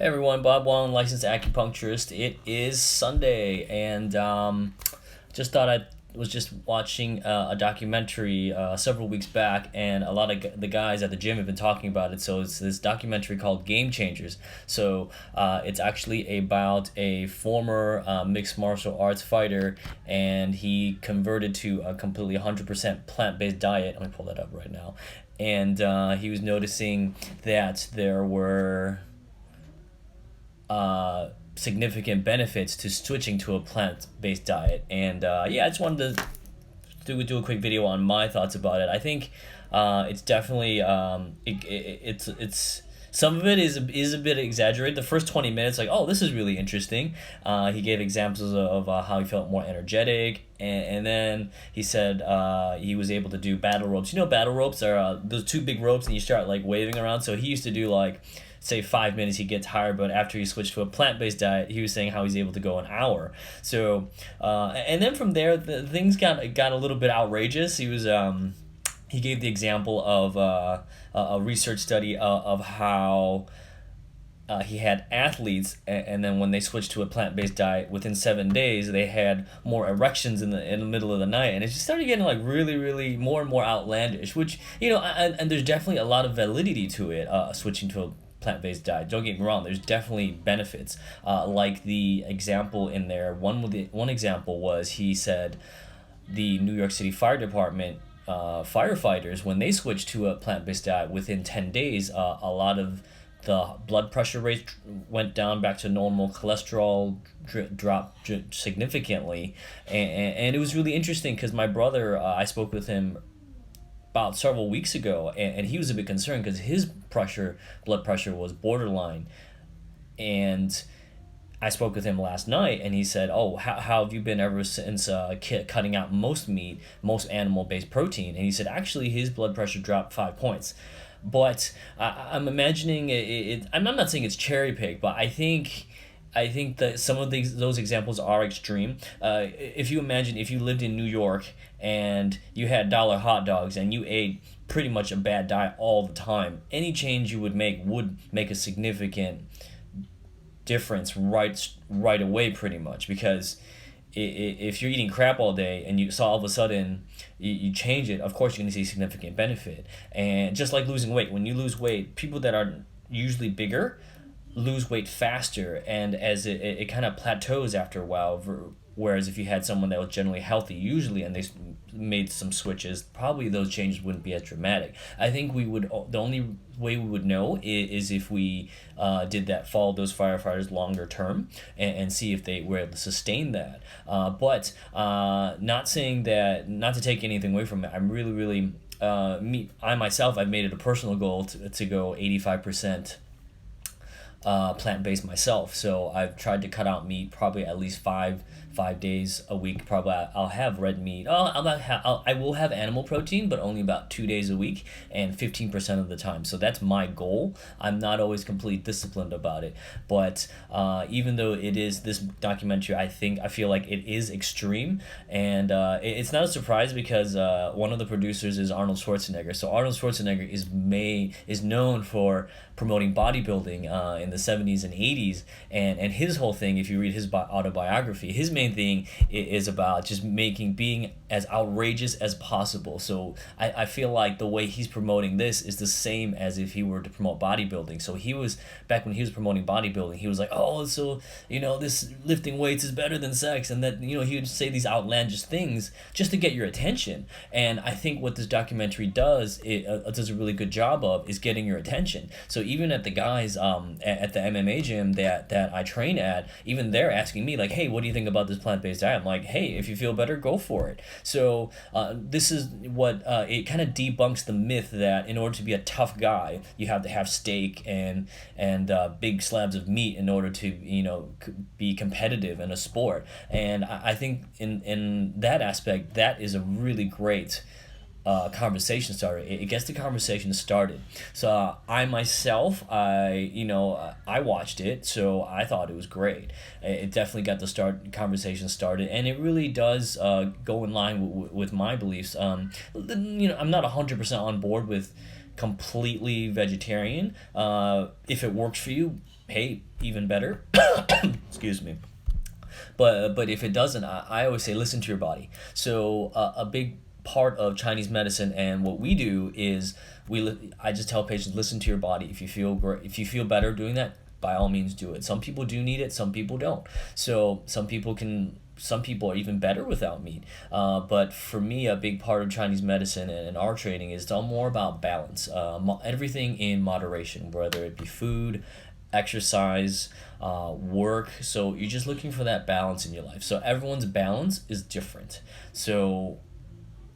Hey everyone, Bob Wong, licensed acupuncturist. It is Sunday, and just thought I was just watching a documentary several weeks back, and a lot of the guys at the gym have been talking about it. So it's this documentary called Game Changers. So it's actually about a former mixed martial arts fighter, and he converted to a completely 100% plant based diet. Let me pull that up right now. And he was noticing that there were significant benefits to switching to a plant-based diet. And yeah, I just wanted to do a quick video on my thoughts about it. I think it's definitely it's some of it is a bit exaggerated. The first 20 minutes, like, oh, this is really interesting. He gave examples of how he felt more energetic, and then he said he was able to do battle ropes. You know, battle ropes are those two big ropes, and you start like waving around. So he used to do like, say, 5 minutes, he'd get tired, but after he switched to a plant-based diet, he was saying how he's able to go an hour. So and then from there, things got a little bit outrageous. He gave the example of a research study of how he had athletes, and then when they switched to a plant-based diet, within 7 days they had more erections in the middle of the night, and it just started getting like really more and more outlandish. Which, you know, and there's definitely a lot of validity to it. Switching to a plant-based diet, don't get me wrong, there's definitely benefits, like the example in there. One example was, he said the New York City Fire Department firefighters, when they switched to a plant-based diet, within 10 days a lot of the blood pressure rate went down back to normal, cholesterol dropped significantly. And it was really interesting because my brother, I spoke with him about several weeks ago, and he was a bit concerned because his blood pressure was borderline. And I spoke with him last night, and he said, "Oh, how have you been ever since cutting out most meat, most animal-based protein?" And he said, actually, his blood pressure dropped 5 points. But I'm imagining it. I'm not saying it's cherry picked, but I think that some of those examples are extreme. If you imagine, if you lived in New York and you had dollar hot dogs and you ate pretty much a bad diet all the time, any change you would make a significant difference right away, pretty much. Because if you're eating crap all day and you saw all of a sudden you change it, of course you're going to see significant benefit. And just like losing weight, when you lose weight, people that are usually bigger lose weight faster, and as it kind of plateaus after a while. Whereas if you had someone that was generally healthy usually, and they made some switches, probably those changes wouldn't be as dramatic. I think the only way we would know is if we did that, follow those firefighters longer term, and see if they were able to sustain that. But not saying that, not to take anything away from it. I'm really I myself, I've made it a personal goal to go 85% plant-based myself. So I've tried to cut out meat probably at least five days a week. Probably I'll have red meat. I will have animal protein, but only about 2 days a week and 15% of the time. So that's my goal. I'm not always completely disciplined about it, but even though it is this documentary, I feel like it is extreme, and it's not a surprise because one of the producers is Arnold Schwarzenegger. So Arnold Schwarzenegger is known for promoting bodybuilding in the 70s and 80s, and his whole thing, if you read his autobiography, his main thing is about just being as outrageous as possible. So I feel like the way he's promoting this is the same as if he were to promote bodybuilding. So he was, back when he was promoting bodybuilding, he was like, oh, so, you know, this lifting weights is better than sex, and that, you know, he would say these outlandish things just to get your attention. And I think what this documentary does, it does a really good job of, is getting your attention. So even at the guys at the MMA gym that I train at, even they're asking me like, hey, what do you think about this plant-based diet? I'm like, hey, if you feel better, go for it. So this is what it kind of debunks the myth that in order to be a tough guy, you have to have steak and big slabs of meat in order to, you know, be competitive in a sport. And I think in that aspect, that is a really great conversation starter. It gets the conversation started. So I myself, I watched it, so I thought it was great. It definitely got the conversation started, and it really does go in line with my beliefs. I'm not 100% on board with completely vegetarian. If it works for you, hey, even better. Excuse me. But if it doesn't, I always say listen to your body. So a big part of Chinese medicine and what we do is I just tell patients, listen to your body. If you feel great, if you feel better doing that, by all means do it. Some people do need it, some people don't. So some people are even better without meat. But for me, a big part of Chinese medicine and our training is all more about balance. Everything in moderation, whether it be food, exercise, work. So you're just looking for that balance in your life. So everyone's balance is different. So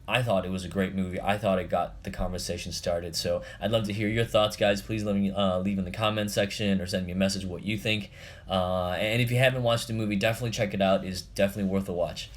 I thought it was a great movie. I thought it got the conversation started. So I'd love to hear your thoughts, guys. Please let me leave in the comment section or send me a message what you think. And if you haven't watched the movie, definitely check it out. It's definitely worth a watch.